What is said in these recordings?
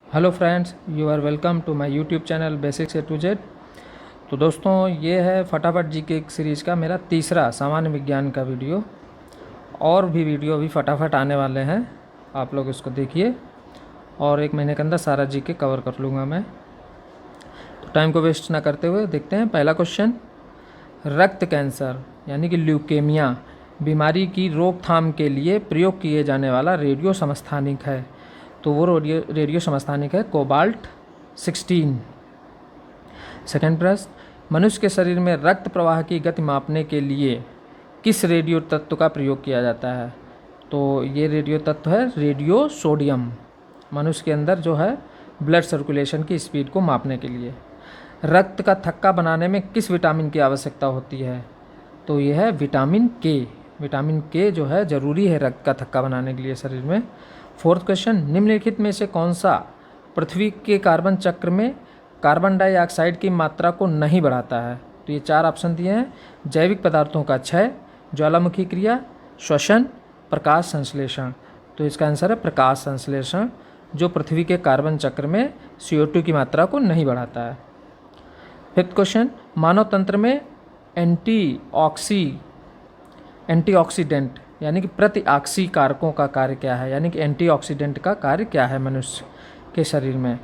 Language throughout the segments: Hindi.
Hello friends, you are welcome to my YouTube channel basics A to Z. तो दोस्तों, ये है फटाफट जीके सीरीज़ का मेरा तीसरा सामान्य विज्ञान का वीडियो। और भी वीडियो अभी फटाफट आने वाले हैं, आप लोग इसको देखिए और एक महीने के अंदर सारा जीके कवर कर लूँगा मैं। तो टाइम को वेस्ट ना करते हुए देखते हैं पहला क्वेश्चन। रक्त कैंसर यानी कि ल्यूकेमिया बीमारी की रोकथाम के लिए प्रयोग किए जाने वाला रेडियो समस्थानिक है। तो वो रेडियो समस्थानिक है कोबाल्ट 16। सेकेंड प्रश्न, मनुष्य के शरीर में रक्त प्रवाह की गति मापने के लिए किस रेडियो तत्व का प्रयोग किया जाता है? तो ये रेडियो तत्व है रेडियो सोडियम, मनुष्य के अंदर जो है ब्लड सर्कुलेशन की स्पीड को मापने के लिए। रक्त का थक्का बनाने में किस विटामिन की आवश्यकता होती है? तो ये है विटामिन के। विटामिन के जो है ज़रूरी है रक्त का थक्का बनाने के लिए शरीर में। फोर्थ क्वेश्चन, निम्नलिखित में से कौन सा पृथ्वी के कार्बन चक्र में कार्बन डाइऑक्साइड की मात्रा को नहीं बढ़ाता है? तो ये चार ऑप्शन दिए हैं। जैविक पदार्थों का क्षय, ज्वालामुखी क्रिया, श्वसन, प्रकाश संश्लेषण। तो इसका आंसर है प्रकाश संश्लेषण, जो पृथ्वी के कार्बन चक्र में CO2 की मात्रा को नहीं बढ़ाता है। फिफ्थ क्वेश्चन, मानव तंत्र में एंटीऑक्सीडेंट यानी कि प्रतिऑक्सी कारकों का कार्य क्या है? यानी कि एंटीऑक्सीडेंट का कार्य क्या है मनुष्य के शरीर में?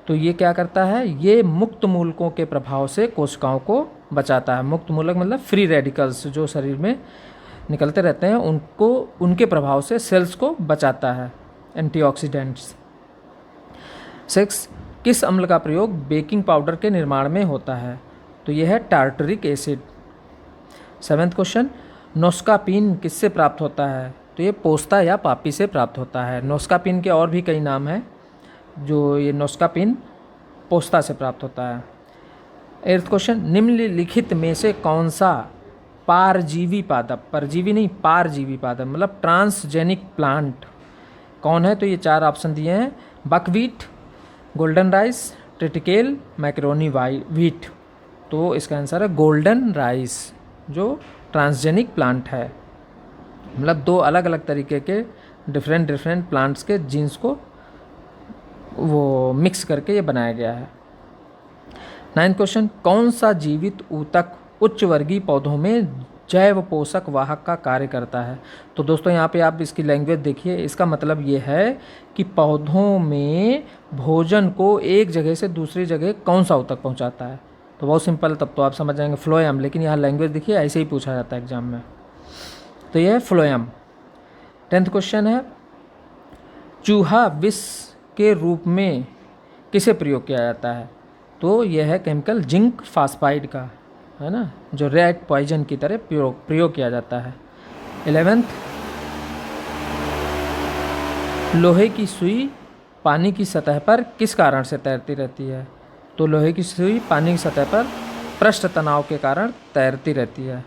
तो ये क्या करता है? ये मुक्त मूलकों के प्रभाव से कोशिकाओं को बचाता है। मुक्त मूलक मतलब फ्री रेडिकल्स जो शरीर में निकलते रहते हैं, उनको उनके प्रभाव से सेल्स को बचाता है एंटीऑक्सीडेंट्स। 6, किस अम्ल का प्रयोग बेकिंग पाउडर के निर्माण में होता है? तो यह है टार्टरिक एसिड। 7th क्वेश्चन, नोस्कापीन किससे प्राप्त होता है? तो ये पोस्ता या पापी से प्राप्त होता है। नोस्कापीन के और भी कई नाम हैं, जो ये नोस्कापीन पोस्ता से प्राप्त होता है। 8th क्वेश्चन, निम्नलिखित में से कौन सा पारजीवी पादप, परजीवी नहीं पारजीवी पादप मतलब ट्रांसजेनिक प्लांट कौन है? तो ये चार ऑप्शन दिए हैं। Buckwheat, golden rice, triticale, macaroni wheat. तो इसका आंसर है गोल्डन राइस, जो ट्रांसजेनिक प्लांट है। मतलब दो अलग अलग तरीके के डिफरेंट प्लांट्स के जीन्स को वो मिक्स करके ये बनाया गया है। 9th क्वेश्चन, कौन सा जीवित ऊतक उच्च वर्गीय पौधों में जैव पोषक वाहक का कार्य करता है? तो दोस्तों यहाँ पे आप इसकी लैंग्वेज देखिए। इसका मतलब ये है कि पौधों में भोजन को एक जगह से दूसरी जगह कौन सा ऊतक पहुँचाता है? तो बहुत सिंपल, तब तो आप समझ जाएंगे फ्लोएम। लेकिन यहाँ लैंग्वेज देखिए, ऐसे ही पूछा जाता है एग्जाम में। तो यह है फ्लोएम। 10th क्वेश्चन है, चूहा विष के रूप में किसे प्रयोग किया जाता है? तो यह है केमिकल जिंक फास्फाइड का, है ना, जो रेड पॉइजन की तरह प्रयोग किया जाता है। 11th, लोहे की सुई पानी की सतह पर किस कारण से तैरती रहती है? तो लोहे की सुई पानी की सतह पर पृष्ठ तनाव के कारण तैरती रहती है।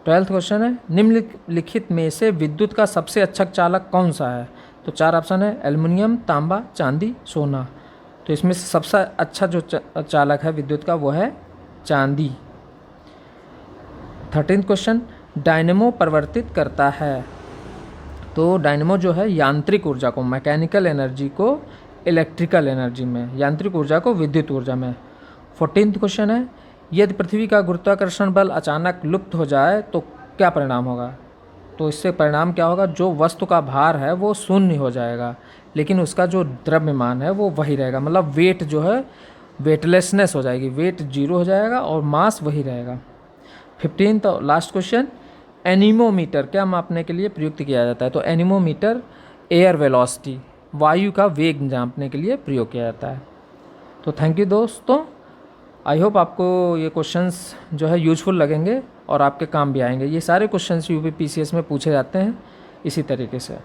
12th क्वेश्चन है, निम्नलिखित में से विद्युत का सबसे अच्छा चालक कौन सा है? तो चार ऑप्शन है, एल्युमिनियम, तांबा, चांदी, सोना। तो इसमें से सबसे अच्छा जो चालक है विद्युत का वो है चांदी। 13th क्वेश्चन, डायनेमो परिवर्तित करता है? तो डायनेमो जो है यांत्रिक ऊर्जा को, मैकेनिकल एनर्जी को इलेक्ट्रिकल एनर्जी में, यांत्रिक ऊर्जा को विद्युत ऊर्जा में। 14th क्वेश्चन है, यदि पृथ्वी का गुरुत्वाकर्षण बल अचानक लुप्त हो जाए तो क्या परिणाम होगा? तो इससे परिणाम क्या होगा? जो वस्तु का भार है वो शून्य हो जाएगा, लेकिन उसका जो द्रव्यमान है वो वही रहेगा। मतलब वेट जो है वेटलेसनेस हो जाएगी, वेट 0 हो जाएगा और मास वही रहेगा। 15th और लास्ट क्वेश्चन, एनीमोमीटर क्या मापने के लिए प्रयुक्त किया जाता है? तो एनीमोमीटर एयर वेलोसिटी, वायु का वेग नापने के लिए प्रयोग किया जाता है। तो थैंक यू दोस्तों, आई होप आपको ये क्वेश्चंस जो है यूजफुल लगेंगे और आपके काम भी आएंगे। ये सारे क्वेश्चंस UP PCS में पूछे जाते हैं इसी तरीके से।